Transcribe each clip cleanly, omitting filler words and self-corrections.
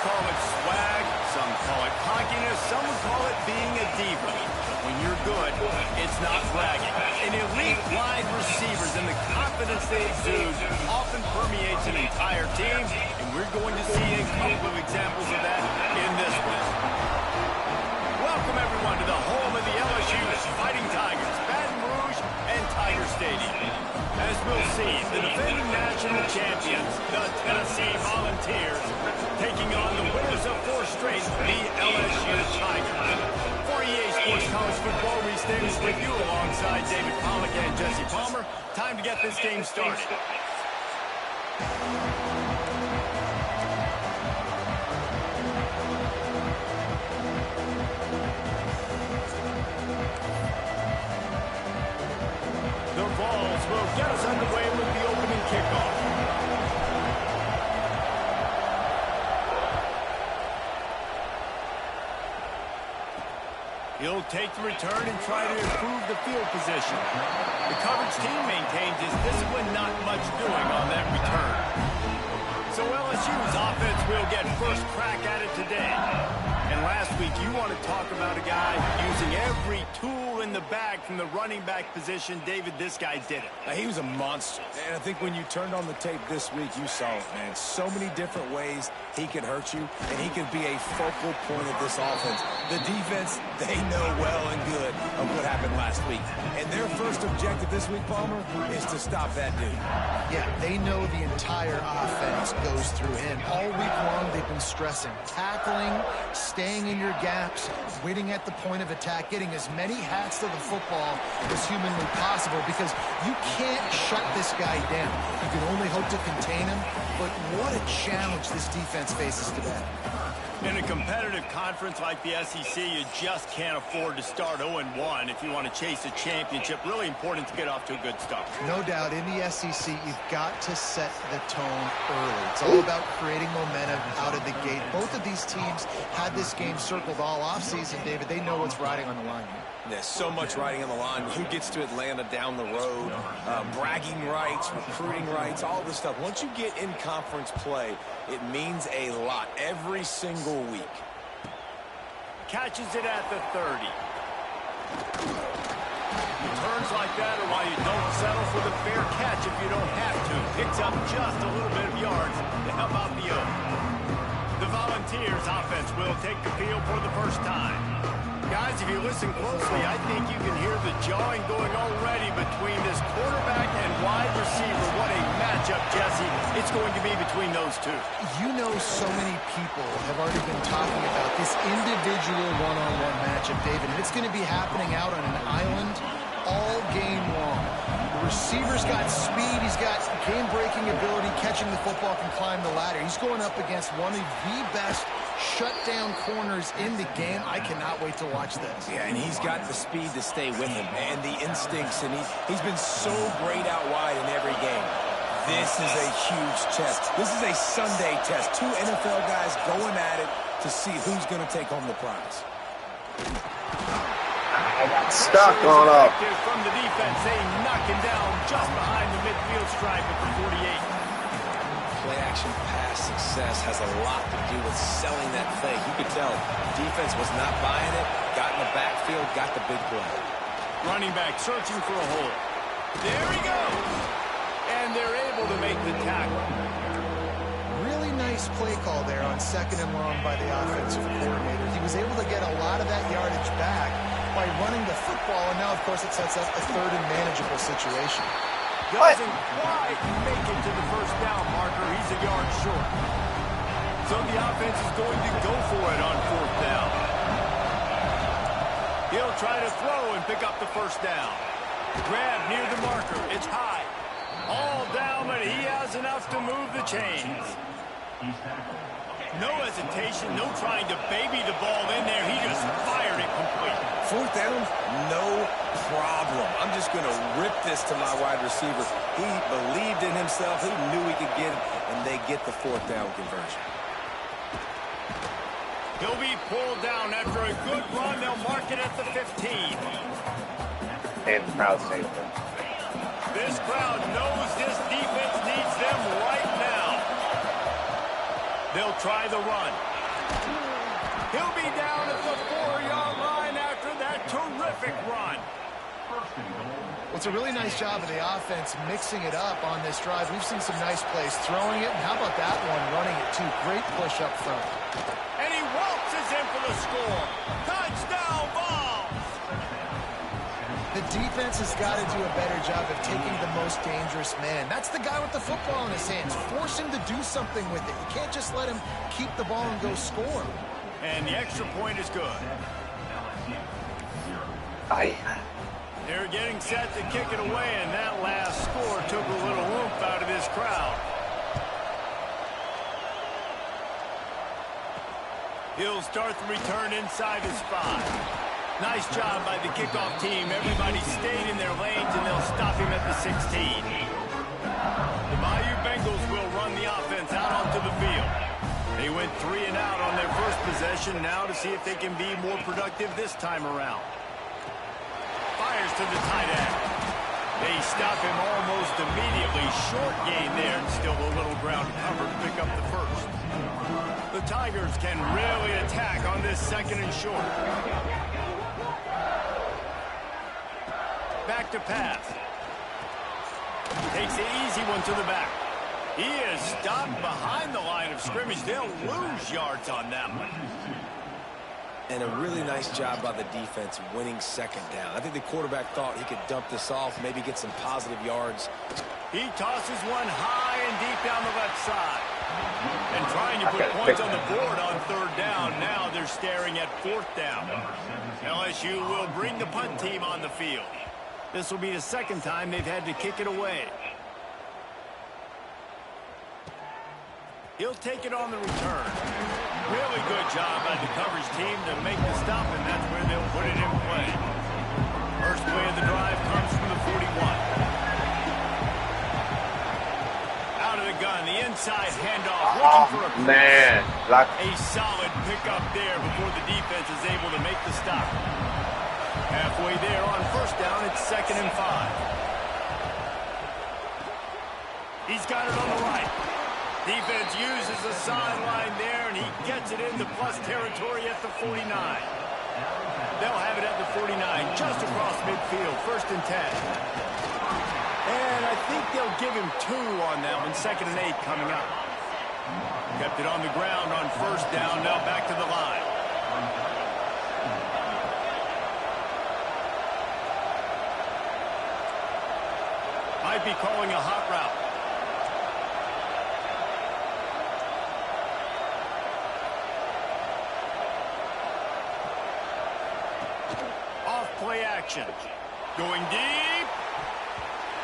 call it swag, some call it cockiness, some would call it being a diva. But when you're good, it's not bragging. An elite wide receivers and the confidence they exude often permeates an entire team, and we're going to see a couple of examples of that in this one. Welcome, everyone, to the home of the LSU Fighting Tigers, Baton Rouge and Tiger Stadium. As we'll see, the defending national champions, the Tennessee Volunteers, taking on the winners of 4 straight, the LSU Tigers. For EA Sports College Football, Reese Davis with you alongside David Pollack and Jesse Palmer. Time to get this game started. The Vols will get us underway with the opening kickoff. He'll take the return and try to improve the field position. The coverage team maintains his discipline, not much doing on that return. So LSU's offense will get first crack at it today. And last week, you want to talk about a guy using every tool in the bag from the running back position. David, this guy did it. He was a monster. And I think when you turned on the tape this week, you saw it, man. So many different ways he could hurt you, and he could be a focal point of this offense. The defense, they know well and good of what happened last week. And their first objective this week, Palmer, is to stop that dude. Yeah, they know the entire offense goes through him. All week long, they've been stressing tackling, staying in your gaps, waiting at the point of attack, getting as many hats to the football as humanly possible, because you can't shut this guy down. You can only hope to contain him, but what a challenge this defense faces today. In a competitive conference like the SEC, you just can't afford to start 0-1 if you want to chase a championship. Really important to get off to a good start. No doubt, in the SEC, you've got to set the tone early. It's all about creating momentum out of the gate. Both of these teams had this game circled all offseason, David. They know what's riding on the line here. There's so much riding on the line. Who gets to Atlanta down the road? Bragging rights, recruiting rights, all this stuff. Once you get in conference play, it means a lot every single week. Catches it at the 30. Returns like that are why you don't settle for the fair catch if you don't have to. Picks up just a little bit of yards to help out the O. The Volunteers offense will take the field for the first time. Guys, if you listen closely, I think you can hear the jawing going already between this quarterback and wide receiver. What a matchup, Jesse, it's going to be between those two. You know, so many people have already been talking about this individual one-on-one matchup, David, and it's going to be happening out on an island all game long. The receiver's got speed, he's got game-breaking ability, catching the football, can climb the ladder. He's going up against one of the best shutdown corners in the game. I cannot wait to watch this. Yeah, and he's got the speed to stay with him, and the instincts, and he's been so great out wide in every game. This is a huge test. This is a Sunday test. 2 NFL guys going at it to see who's going to take home the prize. I got stuck on up. From the defense, they knock him down just behind the midfield stripe at the 48. Play-action pass success has a lot to do with selling that fake. You could tell defense was not buying it, got in the backfield, got the big play. Running back searching for a hole. There he goes. And they're able to make the tackle. Really nice play call there on 2nd and long by the offensive coordinator. He was able to get a lot of that yardage back by running the football, and now, of course, it sets up a 3rd and manageable situation. Doesn't quite make it to the first down marker. He's a yard short. So the offense is going to go for it on 4th down. He'll try to throw and pick up the first down. Grab near the marker. It's high. All down, but he has enough to move the chains. No hesitation, no trying to baby the ball in there. He just fired it complete. 4th down, no problem. I'm just going to rip this to my wide receiver. He believed in himself. He knew he could get it, and they get the 4th down conversion. He'll be pulled down after a good run. They'll mark it at the 15. And the crowd saved him. This crowd knows this defense needs them right now. They'll try the run. terrific run. Well, it's a really nice job of the offense mixing it up on this drive. We've seen some nice plays throwing it, and how about that one running it too? Great push up front. And he waltzes in for the score. Touchdown ball. The defense has got to do a better job of taking the most dangerous man. That's the guy with the football in his hands. Force him to do something with it. You can't just let him keep the ball and go score. And the extra point is good. They're getting set to kick it away, and that last score took a little oomph out of this crowd. He'll start the return inside his 5. Nice job by the kickoff team. Everybody stayed in their lanes, and they'll stop him at the 16. The Bayou Bengals will run the offense out onto the field. They went 3 and out on their first possession, now to see if they can be more productive this time around. Fires to the tight end. They stop him almost immediately. Short gain there, and still a little ground cover to pick up the first. The Tigers can really attack on this 2nd and short. Back to pass. Takes the easy one to the back. He is stopped behind the line of scrimmage. They'll lose yards on that one. And a really nice job by the defense winning 2nd down. I think the quarterback thought he could dump this off, maybe get some positive yards. He tosses one high and deep down the left side. And trying to put points on the board on 3rd down. Now they're staring at 4th down. LSU will bring the punt team on the field. This will be the 2nd time they've had to kick it away. He'll take it on the return. Really good job by the coverage team to make the stop, and that's where they'll put it in play. First play of the drive comes from the 41. Out of the gun, the inside handoff, looking for a Man, a solid pickup there before the defense is able to make the stop. Halfway there on 1st down, it's 2nd and 5. He's got it on the right. Defense uses the sideline there, and he gets it into plus territory at the 49. They'll have it at the 49, just across midfield, 1st and 10. And I think they'll give him 2 on that one, 2nd and 8 coming up. Kept it on the ground on 1st down, now back to the line. Might be calling a hot route. Play action. Going deep.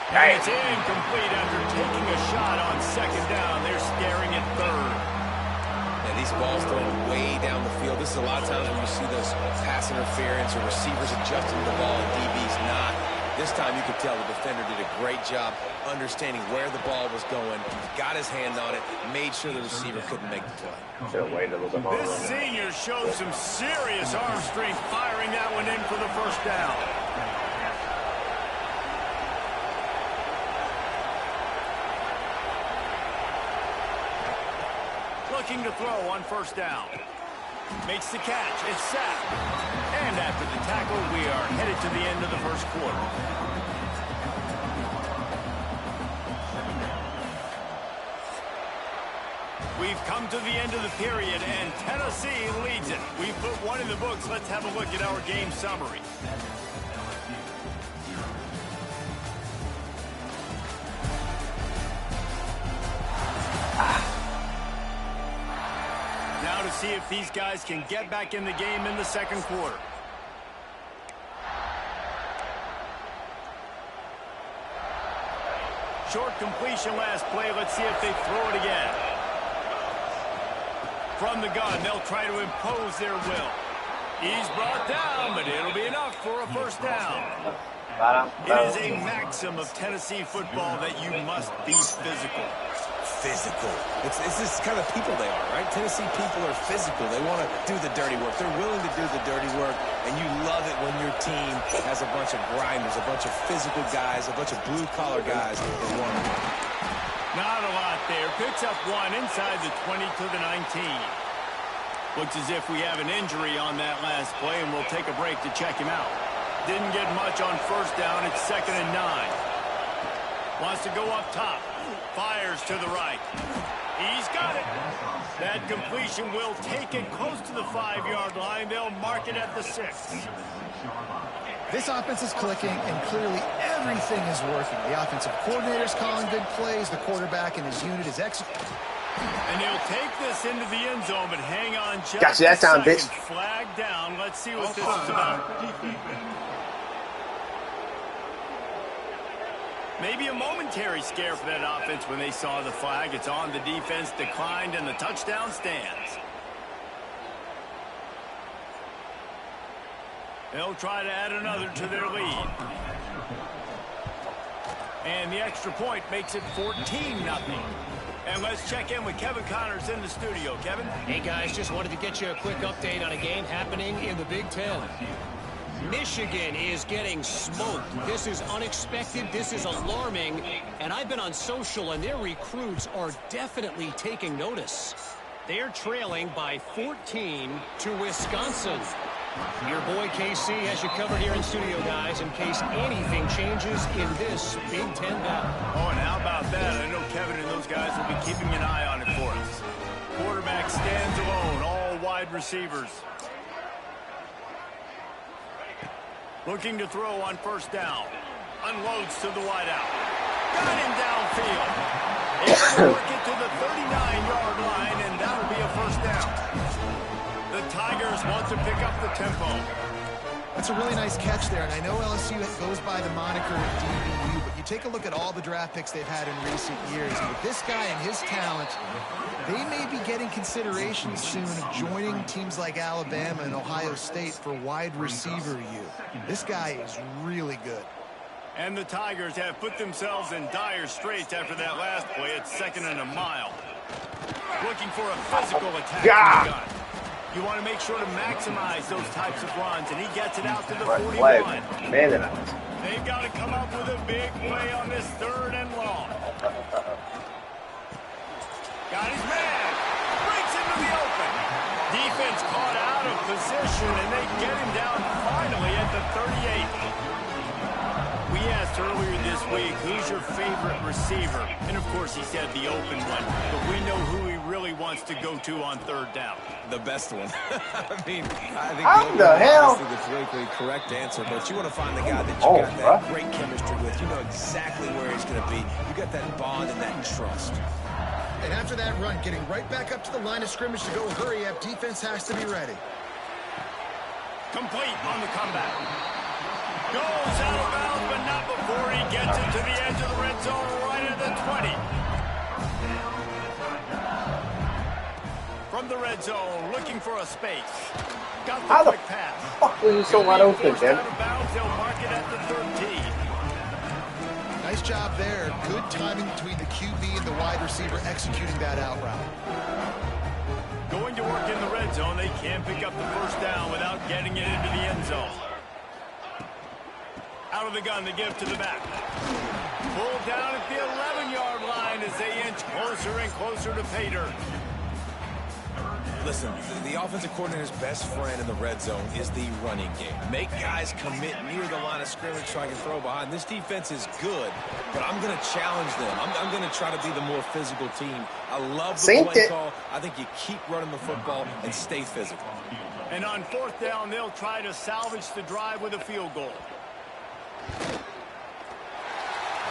And it's incomplete after taking a shot on 2nd down. They're staring at 3rd. Yeah, these balls thrown way down the field. This is a lot of times when you see those pass interference or receivers adjusting the ball and DBs not. This time you could tell the defender did a great job understanding where the ball was going, got his hand on it, made sure the receiver couldn't make the play. Should have waited a little bit longer. This senior showed some serious arm strength, firing that one in for the 1st down. Looking to throw on 1st down. Makes the catch. It's sacked. And after the tackle, we are headed to the end of the 1st quarter. We've come to the end of the period, and Tennessee leads it. We put 1 in the books. Let's have a look at our game summary. Now to see if these guys can get back in the game in the 2nd quarter. Short completion last play. Let's see if they throw it again. From the gun, they'll try to impose their will. He's brought down, but it'll be enough for a 1st down. It is a maxim of Tennessee football that you must be physical. Physical. It's this kind of people they are, right? Tennessee people are physical. They want to do the dirty work. They're willing to do the dirty work, and you love it when your team has a bunch of grinders, a bunch of physical guys, a bunch of blue-collar guys that want to win. Not a lot there. Picks up 1 inside the 20 to the 19. Looks as if we have an injury on that last play, and we'll take a break to check him out. Didn't get much on first down. It's 2nd and 9. Wants to go up top. Fires to the right. He's got it. That completion will take it close to the 5-yard line. They'll mark it at the 6. This offense is clicking, and clearly everything is working. The offensive coordinator's calling good plays. The quarterback and his unit is executing. And he'll take this into the end zone, but hang on just Got you that time, bitch. Flag down. Let's see what this is about. Maybe a momentary scare for that offense when they saw the flag. It's on, the defense declined, and the touchdown stands. They'll try to add another to their lead. And the extra point makes it 14-0. And let's check in with Kevin Connors in the studio. Kevin? Hey, guys, just wanted to get you a quick update on a game happening in the Big Ten. Michigan is getting smoked. This is unexpected. This is alarming. And I've been on social, and their recruits are definitely taking notice. They're trailing by 14 to Wisconsin. Your boy KC has you covered here in studio, guys, in case anything changes in this Big Ten battle. Oh, and how about that? I know Kevin and those guys will be keeping an eye on it for us. Quarterback stands alone, all wide receivers. Looking to throw on first down. Unloads to the wideout. Got him downfield. Able to work it to the 39-yard line, and that'll be a first down. The Tigers want to pick up the tempo. That's a really nice catch there, and I know LSU goes by the moniker of DBU, but you take a look at all the draft picks they've had in recent years, and with this guy and his talent, they may be getting consideration soon of joining teams like Alabama and Ohio State for wide receiver youth. This guy is really good. And the Tigers have put themselves in dire straits after that last play. It's 2nd and a mile. Looking for a physical attack from the gun. You want to make sure to maximize those types of runs, and he gets it out to the 41. They've got to come up with a big play on this 3rd and long. Got his man. Breaks into the open. Defense caught out of position, and they get him down finally at the 38. We asked earlier this week, who's your favorite receiver? And, of course, he said the open one. But we know who he really wants to go to on 3rd down. The best one. I think How the hell? is the politically correct answer, but you want to find the guy that you got that great chemistry with. You know exactly where he's going to be. You got that bond and that trust. And after that run, getting right back up to the line of scrimmage to go hurry up, defense has to be ready. Complete on the comeback. Goes out of bounds, but not before he gets it to the edge of the red zone right at the 20. From the red zone, looking for a space. Got the quick pass. Fuck was he so wide open, man? Out of bounds, they'll mark it at the 13. Nice job there. Good timing between the QB and the wide receiver executing that out route. Going to work in the red zone. They can't pick up the first down without getting it into the end zone. Out of the gun, they give to the back. Pulled down at the 11-yard line as they inch closer and closer to pay dirt. Listen, the offensive coordinator's best friend in the red zone is the running game. Make guys commit near the line of scrimmage so I can throw behind. This defense is good, but I'm going to challenge them. I'm going to try to be the more physical team. I love the play call. I think you keep running the football and stay physical. And on 4th down, they'll try to salvage the drive with a field goal.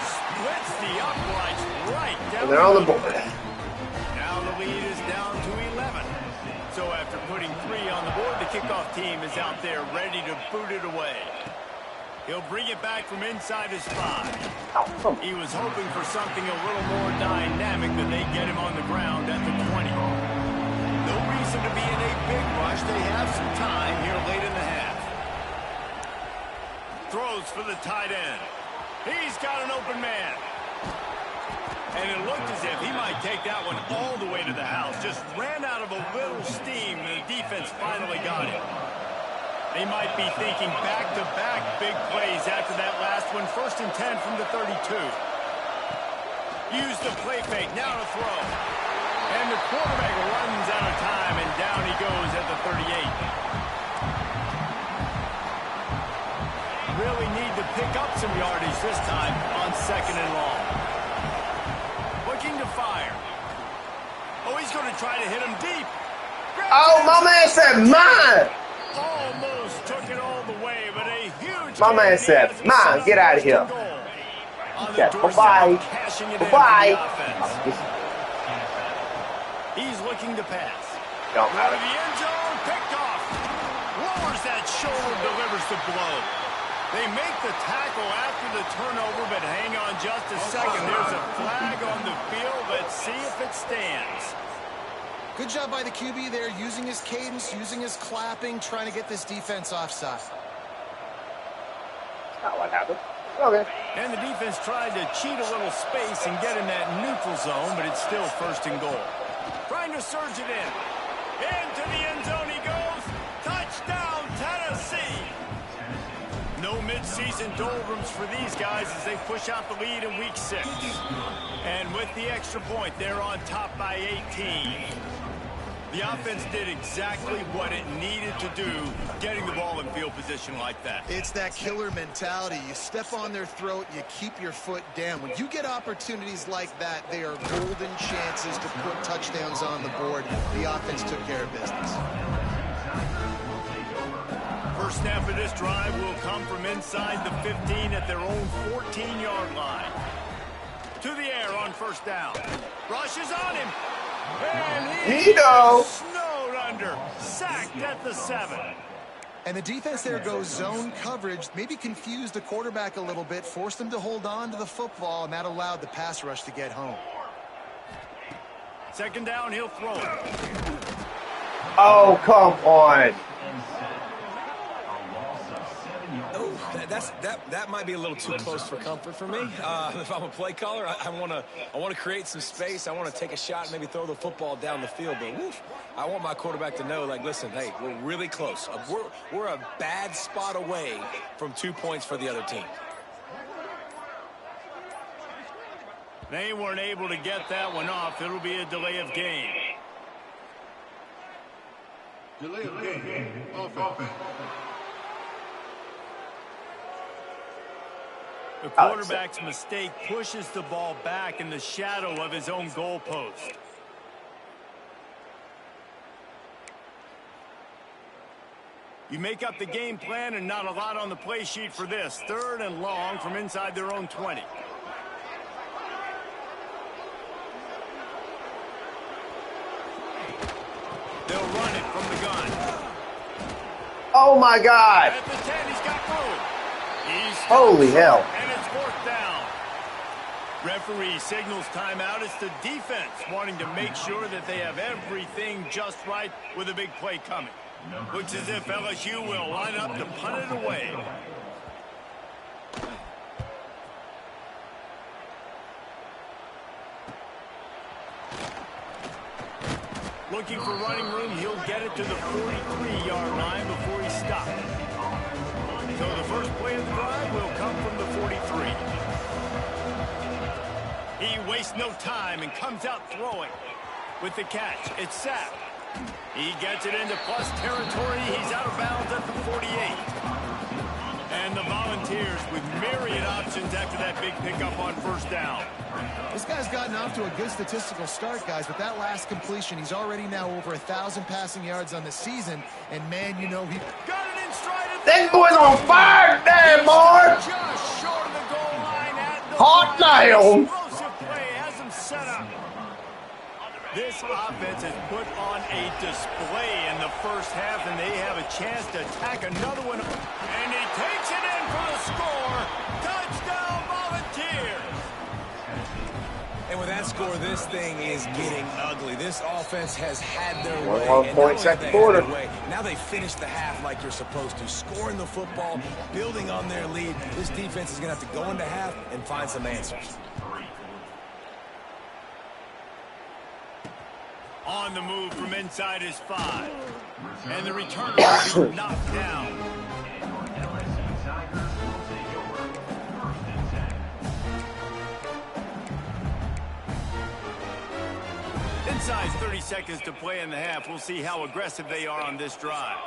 Splits the uprights right down. And they're on the board. Now the lead is down to 11. So after putting 3 on the board, the kickoff team is out there ready to boot it away. He'll bring it back from inside his 5. He was hoping for something a little more dynamic than they get him on the ground at the 20. No reason to be in a big rush. They have some time here late in the half. Throws for the tight end. He's got an open man. And it looked as if he might take that one all the way to the house. Just ran out of a little steam, and the defense finally got him. They might be thinking back-to-back big plays after that last one. 1st and 10 from the 32. Use the play fake, now to throw. And the quarterback runs out of time, and down he goes at the 38. really need to pick up some yardage this time on 2nd and long. Looking to fire. Oh, he's going to try to hit him deep. Oh, my man said mine. Almost took it all the way, but a huge... My man said mine. Get out of here. Yeah, bye-bye. Bye-bye. He's looking to pass. Don't matter. Out of the end zone, picked off. Lowers that shoulder, delivers the blow. They make the tackle after the turnover, but hang on just a second. There's a flag on the field. Let's see if it stands. Good job by the QB there, using his cadence, using his clapping, trying to get this defense offside. That's not what happened. Okay. And the defense tried to cheat a little space and get in that neutral zone, but it's still 1st and goal. Trying to surge it in. Into the end zone he goes. Touchdown, Tennessee. No midseason doldrums for these guys as they push out the lead in week 6. And with the extra point, they're on top by 18. The offense did exactly what it needed to do, getting the ball in field position like that. It's that killer mentality. You step on their throat, you keep your foot down. When you get opportunities like that, they are golden chances to put touchdowns on the board. The offense took care of business. First snap of this drive will come from inside the 15 at their own 14-yard line. To the air on 1st down. Rush is on him. And he is snowed under. Sacked at the 7. And the defense there goes zone coverage, maybe confused the quarterback a little bit, forced him to hold on to the football, and that allowed the pass rush to get home. 2nd down, he'll throw it. Oh, come on. That might be a little too close for comfort for me. If I'm a play caller, I want to create some space. I want to take a shot and maybe throw the football down the field. But woof, I want my quarterback to know, like, listen, hey, we're really close. We're a bad spot away from 2 points for the other team. They weren't able to get that one off. It'll be a delay of game. Delay of game. Offense. The quarterback's mistake pushes the ball back in the shadow of his own goalpost. You make up the game plan and not a lot on the play sheet for this. 3rd and long from inside their own 20. They'll run it from the gun. Oh, my God. At the 10, he's got room. Holy hell. And it's 4th down. Referee signals timeout. It's the defense wanting to make sure that they have everything just right with a big play coming. Looks as if LSU will line up to punt it away. Looking for running room. He'll get it to the 43-yard line before he stops. So the first play of the drive will come from the 43. He wastes no time and comes out throwing. With the catch, it's Sapp. He gets it into plus territory. He's out of bounds at the 48. And the Volunteers with myriad options after that big pickup on 1st down. This guy's gotten off to a good statistical start, guys. With that last completion, he's already now over 1,000 passing yards on the season. And, man, you know, he got it in stride. That boy's on fire there, boy. Just short of the goal line at the hot damn. Explosive play has him set up. This offense has put on a display in the first half, and they have a chance to attack another one. And he takes it in for the score. Touchdown, Volunteers. And with that score, this thing is getting ugly. This offense has had their way. 1 point, 2nd quarter. Now they finished the half like you're supposed to, scoring the football, building on their lead. This defense is going to have to go into half and find some answers. On the move from inside his 5. And the returner will be knocked down. Inside 30 seconds to play in the half. We'll see how aggressive they are on this drive.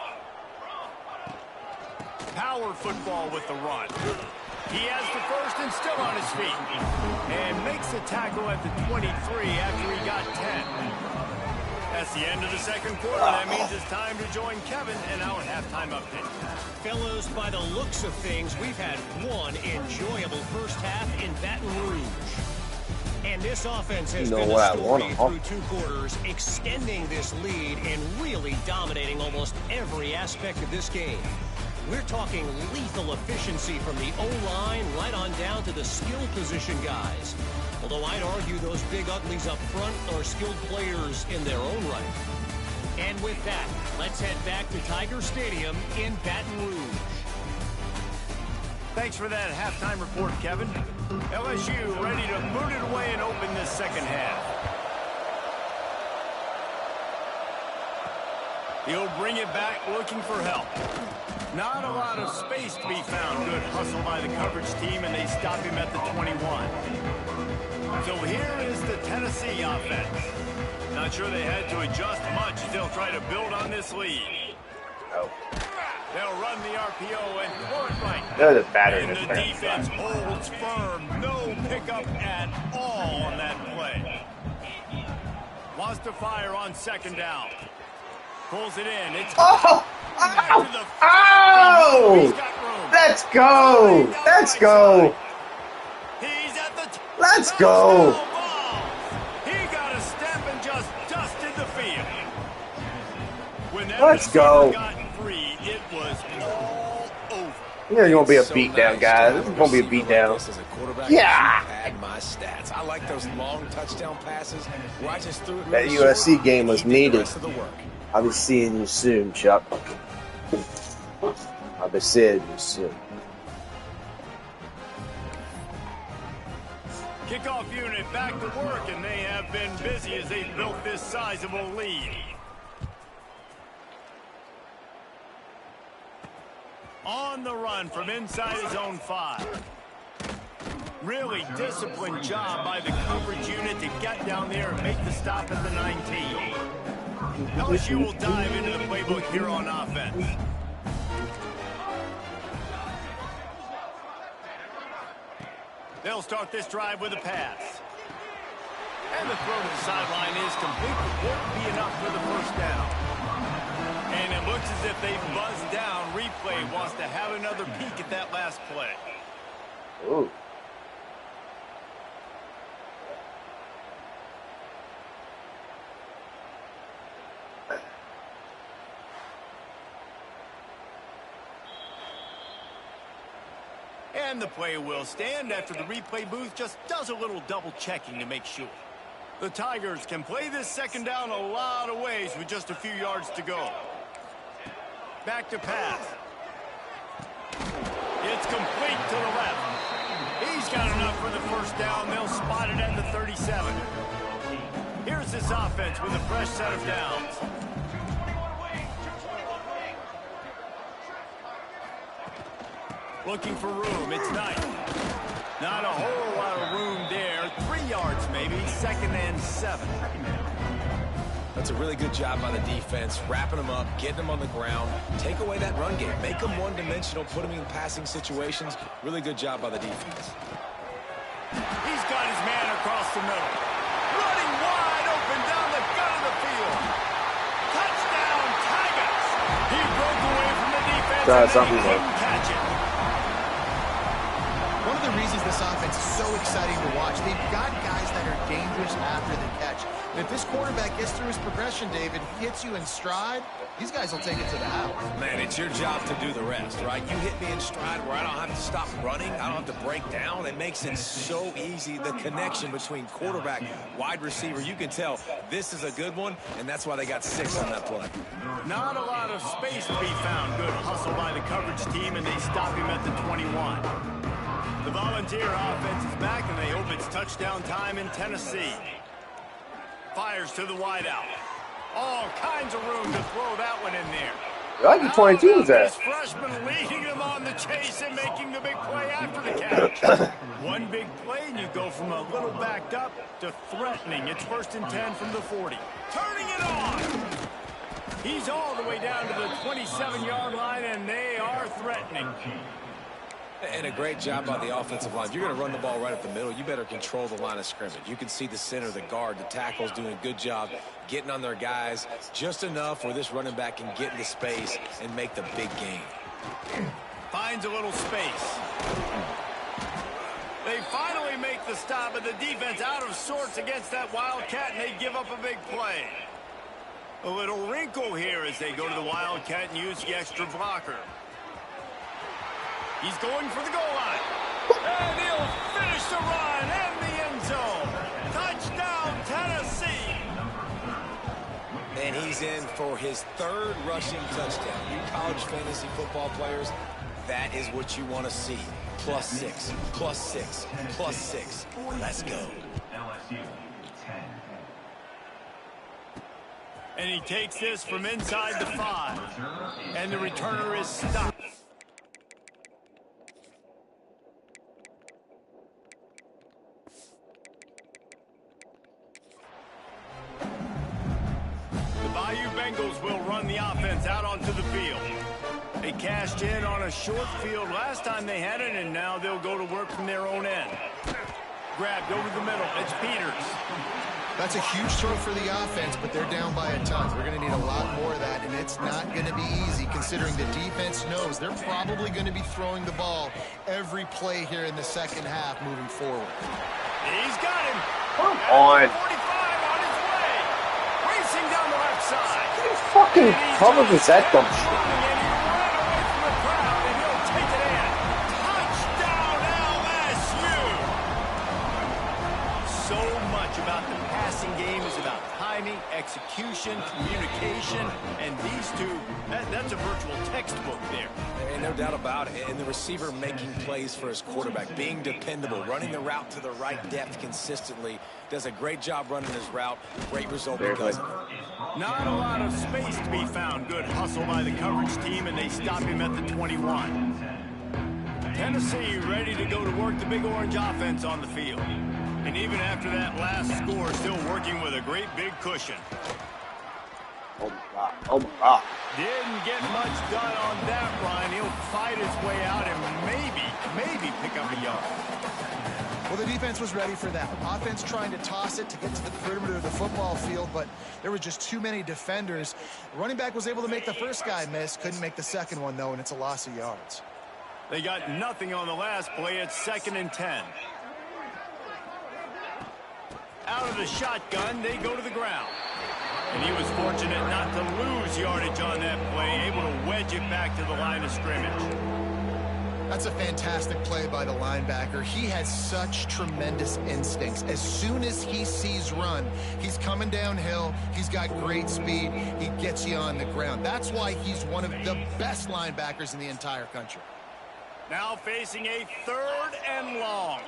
power football with the run. He has the first and still on his feet. And makes the tackle at the 23 after he got 10. That's the end of the second quarter. That means it's time to join Kevin in our halftime update. Fellows, by the looks of things, we've had one enjoyable first half in Baton Rouge. And this offense has been the story through 2 quarters, extending this lead and really dominating almost every aspect of this game. We're talking lethal efficiency from the O-line right on down to the skill position guys. Although I'd argue those big uglies up front are skilled players in their own right. And with that, let's head back to Tiger Stadium in Baton Rouge. Thanks for that halftime report, Kevin. LSU ready to boot it away and open this second half. He'll bring it back looking for help. Not a lot of space to be found. Good hustle by the coverage team, and they stop him at the 21. So here is the Tennessee offense. Not sure they had to adjust much as they'll try to build on this lead. They'll run the RPO and throw it right. They're the batter in And this the defense holds firm. No pickup at all on that play. Wants to fire on second down. Pulls it in. It's oh! Let's go! Let's go! He's at the Let's go! He got a step and just dusted the field. When that Let's go! got free, it was all over. Yeah, it's gonna be a beatdown, guys. This is gonna be a beatdown. Yeah. Add my stats. I like those long touchdown passes where I just threw it. That USC game was needed. I'll be seeing you soon, Chuck. I'll be seeing you soon. Kickoff unit back to work, and they have been busy as they built this sizable lead. On the run from inside his own 5. Really disciplined job by the coverage unit to get down there and make the stop at the 19. LSU will dive into the playbook here on offense. They'll start this drive with a pass. And the throw to the sideline is complete, but won't be enough for the first down. And it looks as if they've buzzed down. Replay wants to have another peek at that last play. Ooh. And the play will stand after the replay booth just does a little double checking to make sure. The Tigers can play this second down a lot of ways with just a few yards to go. Back to pass. It's complete to the left. He's got enough for the first down. They'll spot it at the 37. Here's this offense with a fresh set of downs. Looking for room. It's nice. Not a whole lot of room there. 3 yards maybe. 2nd and 7. That's a really good job by the defense, wrapping them up, getting them on the ground, take away that run game, make them one-dimensional, put them in passing situations. Really good job by the defense. He's got his man across the middle. Running wide open down the gut of the field. Touchdown, Tigers. He broke away from the defense and then he couldn't catch it. One of the reasons this offense is so exciting to watch, they've got guys that are dangerous after the catch. And if this quarterback gets through his progression, David, hits you in stride, these guys will take it to the house. Man, it's your job to do the rest, right? You hit me in stride where I don't have to stop running. I don't have to break down. It makes it so easy, the connection between quarterback, wide receiver. You can tell this is a good one, and that's why they got 6 on that play. Not a lot of space to be found. Good hustle by the coverage team, and they stop him at the 21. The Volunteer offense is back, and they hope it's touchdown time in Tennessee. Fires to the wideout. All kinds of room to throw that one in there. I like the 22 is that. This freshman leading them on the chase and making the big play after the catch. One big play, and you go from a little backed up to threatening. It's 1st and 10 from the 40. Turning it on. He's all the way down to the 27-yard line, and they are threatening. And a great job by the offensive line. If you're going to run the ball right up the middle, you better control the line of scrimmage. You can see the center, the guard, the tackles doing a good job getting on their guys just enough where this running back can get into space and make the big game. Finds a little space. They finally make the stop, but the defense out of sorts against that Wildcat, and they give up a big play. A little wrinkle here as they go to the Wildcat and use the extra blocker. He's going for the goal line. And he'll finish the run in the end zone. Touchdown, Tennessee. And he's in for his third rushing touchdown. You college fantasy football players, that is what you want to see. +6, +6, +6. Let's go. LSU 10. And he takes this from inside the 5. And the returner is stopped. The Bayou Bengals will run the offense out onto the field. They cashed in on a short field last time they had it, and now they'll go to work from their own end. Grabbed over the middle. It's Peters. That's a huge throw for the offense, but they're down by a ton. We're going to need a lot more of that, and it's not going to be easy considering the defense knows they're probably going to be throwing the ball every play here in the second half moving forward. He's got him. Come on. 45 on his way. Racing down the left side. Who fucking covers is that dumb shit? And he ran away from the crowd, and he'll take it in. Touchdown, LSU. So much about the passing game is about timing, execution, communication, and these two, that's a virtual textbook there. And no doubt about it. And the receiver making plays for his quarterback, being dependable, running the route to the right depth consistently. Does a great job running his route. Great result because of it. Not a lot of space to be found. Good hustle by the coverage team, and they stop him at the 21. Tennessee ready to go to work the Big Orange offense on the field. And even after that last score, still working with a great big cushion. Oh my God. Oh my God. Didn't get much done on that run. He'll fight his way out and maybe pick up a yard. Well, the defense was ready for that. Offense trying to toss it to get to the perimeter of the football field, but there were just too many defenders. The running back was able to make the first guy miss, couldn't make the second one, though, and it's a loss of yards. They got nothing on the last play. It's 2nd and 10. Out of the shotgun, they go to the ground. And he was fortunate not to lose yardage on that play, able to wedge it back to the line of scrimmage. That's a fantastic play by the linebacker. He has such tremendous instincts. As soon as he sees run, he's coming downhill. He's got great speed. He gets you on the ground. That's why he's one of the best linebackers in the entire country. Now facing a 3rd and long.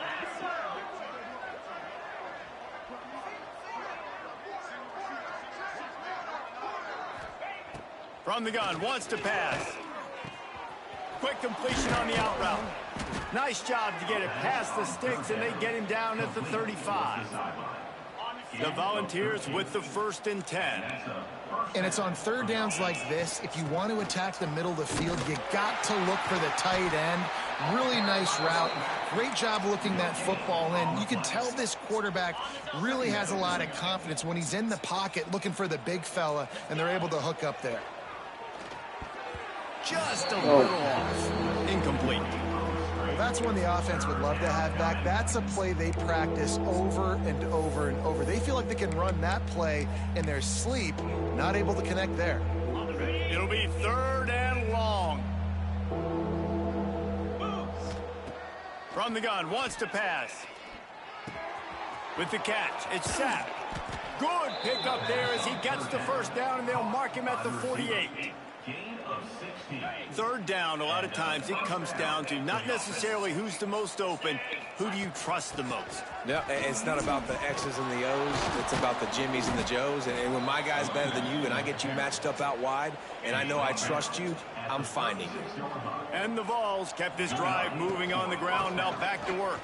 From the gun, wants to pass. Quick completion on the out route. Nice job to get it past the sticks, and they get him down at the 35. The Volunteers with the 1st and 10. And it's on 3rd downs like this. If you want to attack the middle of the field, you got to look for the tight end. Really nice route. Great job looking that football in. You can tell this quarterback really has a lot of confidence when he's in the pocket looking for the big fella, and they're able to hook up there. Just a little off. Incomplete. Well, that's one the offense would love to have back. That's a play they practice over and over and over. They feel like they can run that play in their sleep, not able to connect there. It'll be 3rd and long. From the gun, wants to pass. With the catch, it's Sapp. Good pick up there as he gets the 1st down, and they'll mark him at the 48. 3rd down, a lot of times it comes down to not necessarily who's the most open, who do you trust the most? No, it's not about the X's and the O's. It's about the Jimmies and the Joes. And when my guy's better than you and I get you matched up out wide and I know I trust you, I'm finding you. And the Vols kept this drive moving on the ground, now back to work.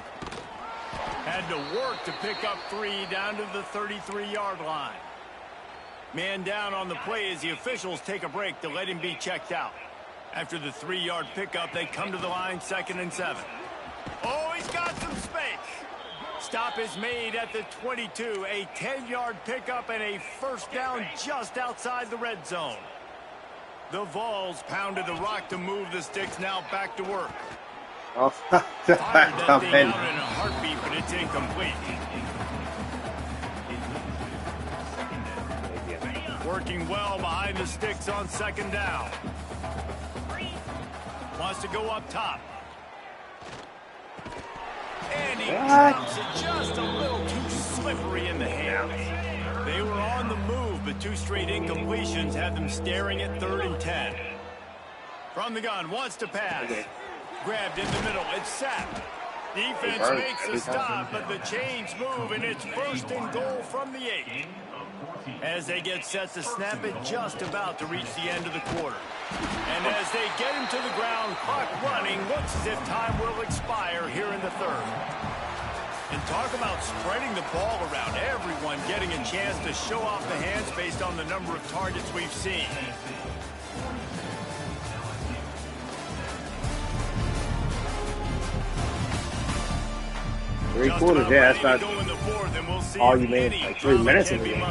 Had to work to pick up 3 down to the 33-yard line. Man down on the play as the officials take a break to let him be checked out. After the 3-yard pickup, they come to the line, 2nd and 7. Oh, he's got some space. Stop is made at the 22. A 10-yard pickup and a first down just outside the red zone. The Vols pounded the rock to move the sticks, now back to work. Oh, Fired that thing out in a heartbeat, but it's incomplete. Working well behind the sticks on 2nd down. Wants to go up top. And he drops it just a little too slippery in the hands. They were on the move, but 2 straight incompletions had them staring at 3rd and 10. From the gun, wants to pass. Grabbed in the middle, it's sacked. Defense makes a stop, but the chains move, and it's 1st and goal from the 8. As they get set to snap it, just about to reach the end of the quarter. And as they get him to the ground, clock running, looks as if time will expire here in the 3rd. And talk about spreading the ball around, everyone getting a chance to show off the hands based on the number of targets we've seen. 3 quarters, yeah, that's not all you made, like 3 minutes of the game.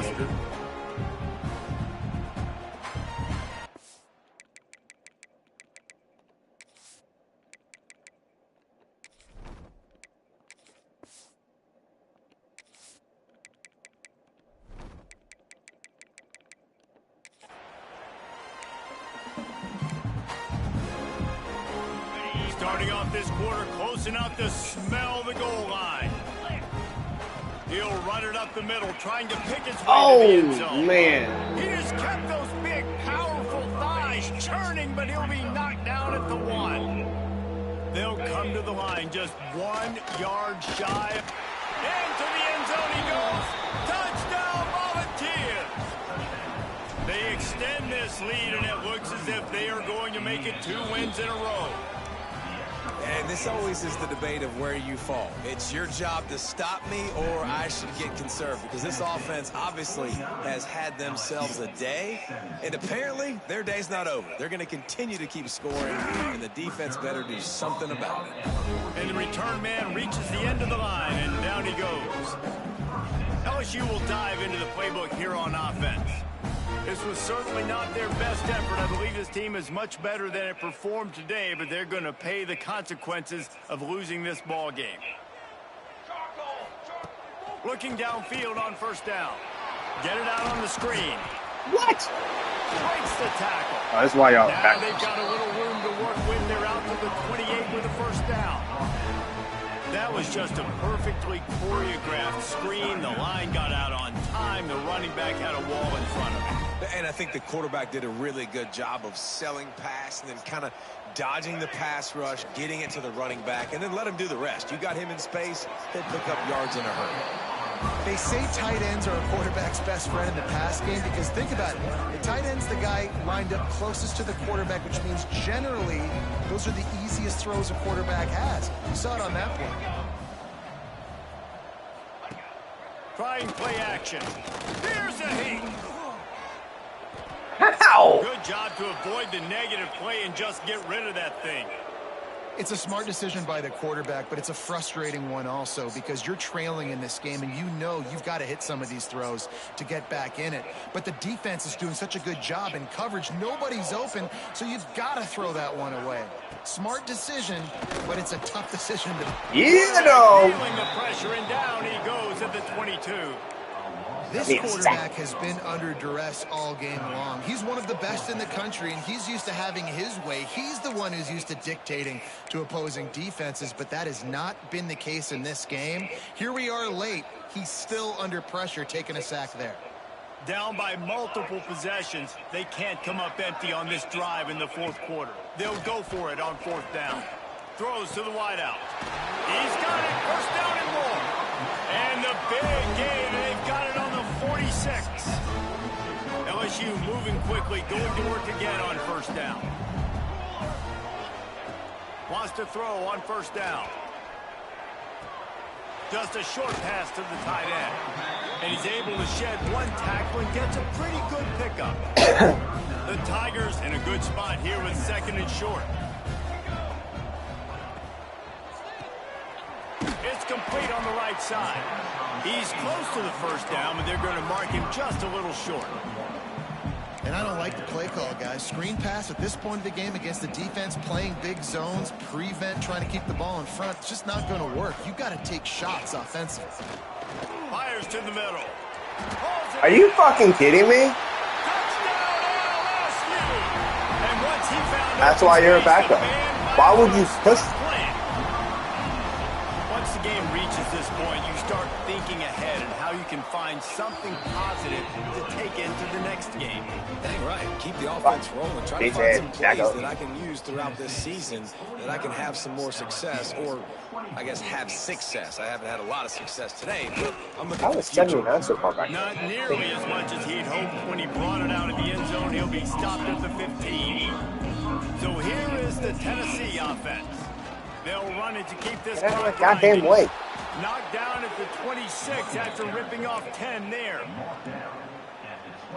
Starting off this quarter, close enough to smell the goal line. He'll run it up the middle, trying to pick his way to the end zone. Oh, man. He just kept those big, powerful thighs churning, but he'll be knocked down at the 1. They'll come to the line just 1 yard shy. And to the end zone he goes. Touchdown, Volunteers! They extend this lead, and it looks as if they are going to make it 2 wins in a row. And this always is the debate of where you fall. It's your job to stop me, or I should get conserved, because this offense obviously has had themselves a day, and apparently their day's not over. They're going to continue to keep scoring, and the defense better do something about it. And the return man reaches the end of the line, and down he goes. LSU will dive into the playbook here on offense. This was certainly not their best effort. I believe this team is much better than it performed today, but they're going to pay the consequences of losing this ball game. Looking downfield on 1st down. Get it out on the screen. What? Breaks the tackle. Oh, that's why y'all now back. They've got a little room to work with. They're out to the 28 with a 1st down. That was just a perfectly choreographed screen. The line got out on time. The running back had a wall in front of him. And I think the quarterback did a really good job of selling pass and then kind of dodging the pass rush, getting it to the running back, and then let him do the rest. You got him in space, he'll pick up yards in a hurry. They say tight ends are a quarterback's best friend in the pass game because think about it. The tight end's the guy lined up closest to the quarterback, which means generally those are the easiest throws a quarterback has. You saw it on that play. Trying play action. Here's a hit. How? Good job to avoid the negative play and just get rid of that thing. It's a smart decision by the quarterback, but it's a frustrating one also because you're trailing in this game and you know you've got to hit some of these throws to get back in it. But the defense is doing such a good job in coverage. Nobody's open, so you've got to throw that one away. Smart decision, but it's a tough decision to... You know. Feeling the pressure, and down he goes at the 22. This quarterback has been under duress all game long. He's one of the best in the country, and he's used to having his way. He's the one who's used to dictating to opposing defenses, but that has not been the case in this game. Here we are late. He's still under pressure, taking a sack there. Down by multiple possessions, they can't come up empty on this drive in the 4th quarter. They'll go for it on 4th down. Throws to the wideout. He's got it. 1st down and more. And the big game, they've got it on the 46. LSU moving quickly, going to work again on 1st down. Wants to throw on 1st down. Just a short pass to the tight end. And he's able to shed one tackle and gets a pretty good pickup. The Tigers in a good spot here with 2nd and short. It's complete on the right side. He's close to the first down, but they're going to mark him just a little short. And I don't like the play call, guys. Screen pass at this point of the game against the defense playing big zones, prevent, trying to keep the ball in front. It's just not going to work. You've got to take shots offensively. Fires to the middle. Are you fucking kidding me? That's why you're a backup. Why would you push? Once the game reaches this point, you start thinking ahead and how you can find something positive to take into the next game. Dang right. Keep the offense rolling. Try to find some plays that I can use throughout this season that I can have some more success, or I guess have success. I haven't had a lot of success today, but I'm looking for the future. Not nearly as much as he'd hoped when he brought it out of the end zone. He'll be stopped at the 15. So here is the Tennessee offense. They'll run it to keep this clock goddamn way. Knocked down at the 26 after ripping off 10 there.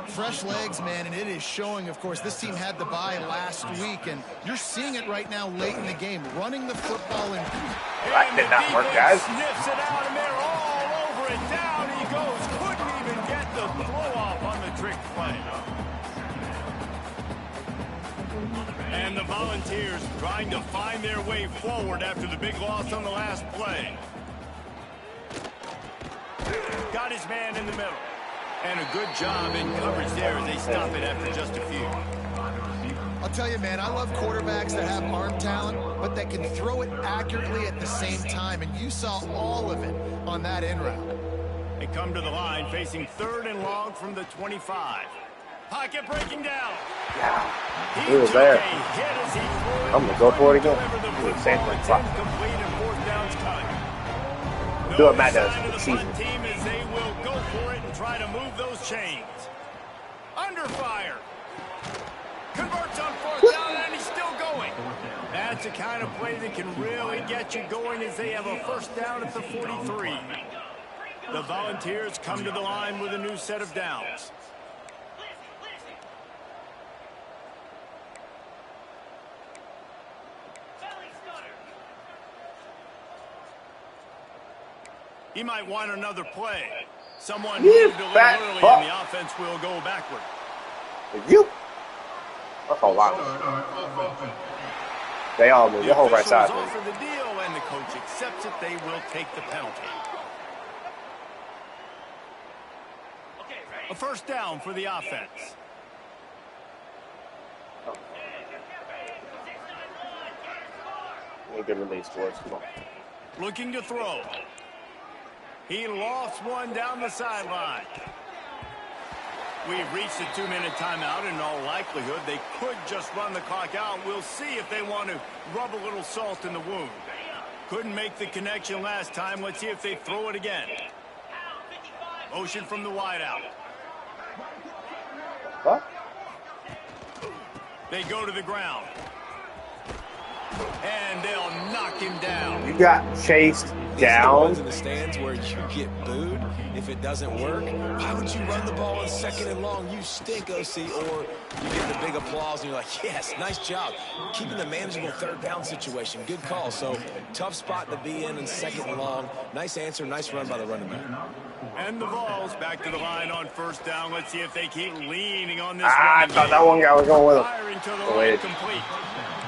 Fresh legs, man, and it is showing, of course. This team had the bye last week, and you're seeing it right now late in the game. Running the football and That did not work, guys. Sniffs it out, and they're all over it. Down he goes. Couldn't even get the blow-off on the trick play. And the Volunteers trying to find their way forward after the big loss on the last play. Got his man in the middle. And a good job in coverage there as they stop it after just a few. I'll tell you, man, I love quarterbacks that have arm talent, but that can throw it accurately at the same time. And you saw all of it on that in route. They come to the line facing 3rd and long from the 25. Pocket breaking down. Yeah, he was there. I'm going to go for it again. Do the same thing. Do what Matt does in the season. Team as they will go for it and try to move those chains. Under fire. Converts on 4th down, and he's still going. That's the kind of play that can really get you going as they have a 1st down at the 43. The Volunteers come to the line with a new set of downs. He might want another play. Someone moved a little early, and the offense will go backward. You? That's a lot. They all move. The whole right side. Offer the deal, and the coach accepts it. They will take the penalty. A 1st down for the offense. Good release towards. Come on. Looking to throw. He lost one down the sideline. We've reached a 2-minute timeout. In all likelihood, they could just run the clock out. We'll see if they want to rub a little salt in the wound. Couldn't make the connection last time. Let's see if they throw it again. Motion from the wideout. What? They go to the ground. And they'll knock him down. You got chased down. In the stands where you get booed if it doesn't work. Why would you run the ball on 2nd and long? You stink, OC. Or you get the big applause and you're like, yes, nice job. Keeping the manageable 3rd down situation. Good call. So tough spot to be in 2nd and long. Nice answer. Nice run by the running back. And the Vols back to the line on 1st down. Let's see if they keep leaning on this. I thought that one guy was going with him. Firing to the right, complete.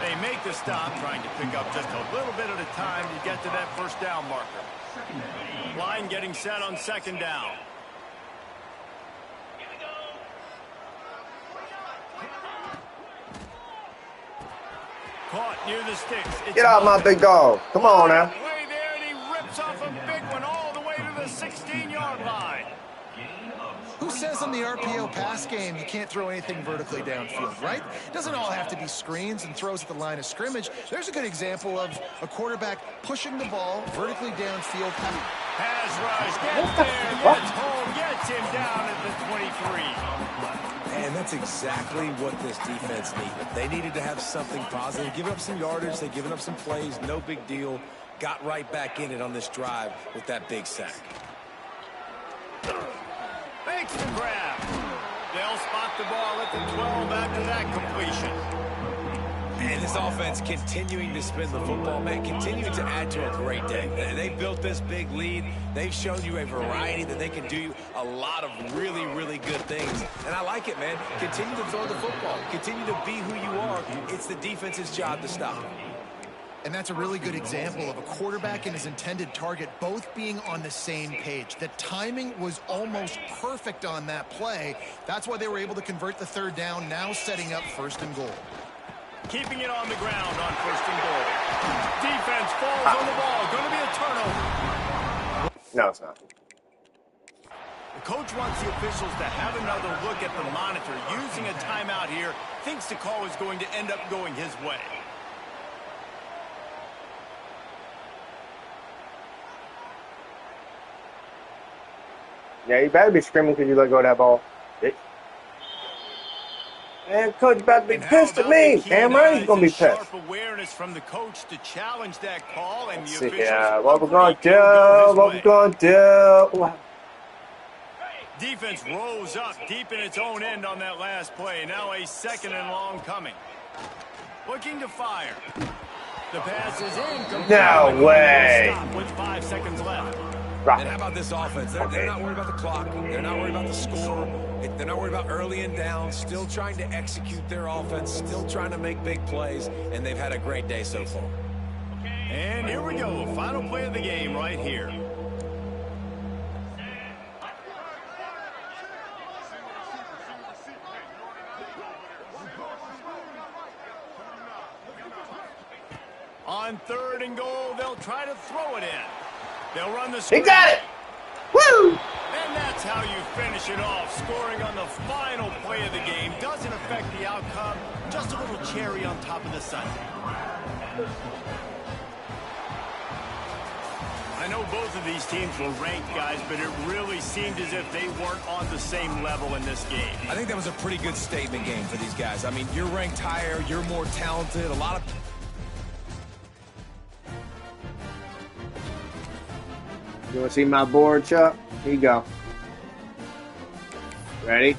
They make the stop, trying to pick up just a little bit at a time to get to that 1st down marker. Line getting set on 2nd down. Caught near the sticks. Get out, my big dog. Come on now. Way there, and he rips off a big one all the way to the 16-yard line. Who says in the RPO pass game you can't throw anything vertically downfield, right? It doesn't all have to be screens and throws at the line of scrimmage. There's a good example of a quarterback pushing the ball vertically downfield. Pass rush, gets there, gets home, gets him down at the 23. And that's exactly what this defense needed. They needed to have something positive. Giving up some yardage, they've given up some plays, no big deal. Got right back in it on this drive with that big sack. makes the grab. They'll spot the ball at the 12 after that completion. And this offense continuing to spin the football, man, continuing to add to a great day. They built this big lead. They've shown you a variety that they can do a lot of really, really good things. And I like it, man. Continue to throw the football. Continue to be who you are. It's the defense's job to stop. And that's a really good example of a quarterback and his intended target both being on the same page. The timing was almost perfect on that play. That's why they were able to convert the third down, now setting up 1st and goal. Keeping it on the ground on 1st and goal. Defense falls on the ball. Going to be a turnover. No, it's not. The coach wants the officials to have another look at the monitor. Using a timeout here, thinks the call is going to end up going his way. Yeah, you better be screaming because you let go of that ball. Bitch. Man, coach about to be pissed at me. Damn right he's going to be pissed. Sharp awareness from the coach to challenge that call, and the See, officials what we're going to do, what we're going to do. Defense rose up deep in its own end on that last play. Now a 2nd and long coming. Looking to fire. The pass is incomplete. No way. With 5 seconds left. And how about this offense? They're not worried about the clock. They're not worried about the score. They're not worried about early and down. Still trying to execute their offense. Still trying to make big plays. And they've had a great day so far. And here we go. Final play of the game right here. On 3rd and goal, they'll try to throw it in. They'll run the screen. He got it. Woo! And that's how you finish it off. Scoring on the final play of the game doesn't affect the outcome. Just a little cherry on top of the sundae. I know both of these teams were ranked, guys, but it really seemed as if they weren't on the same level in this game. I think that was a pretty good statement game for these guys. I mean, you're ranked higher. You're more talented. A lot of... You want to see my board, Chuck? Here you go. Ready?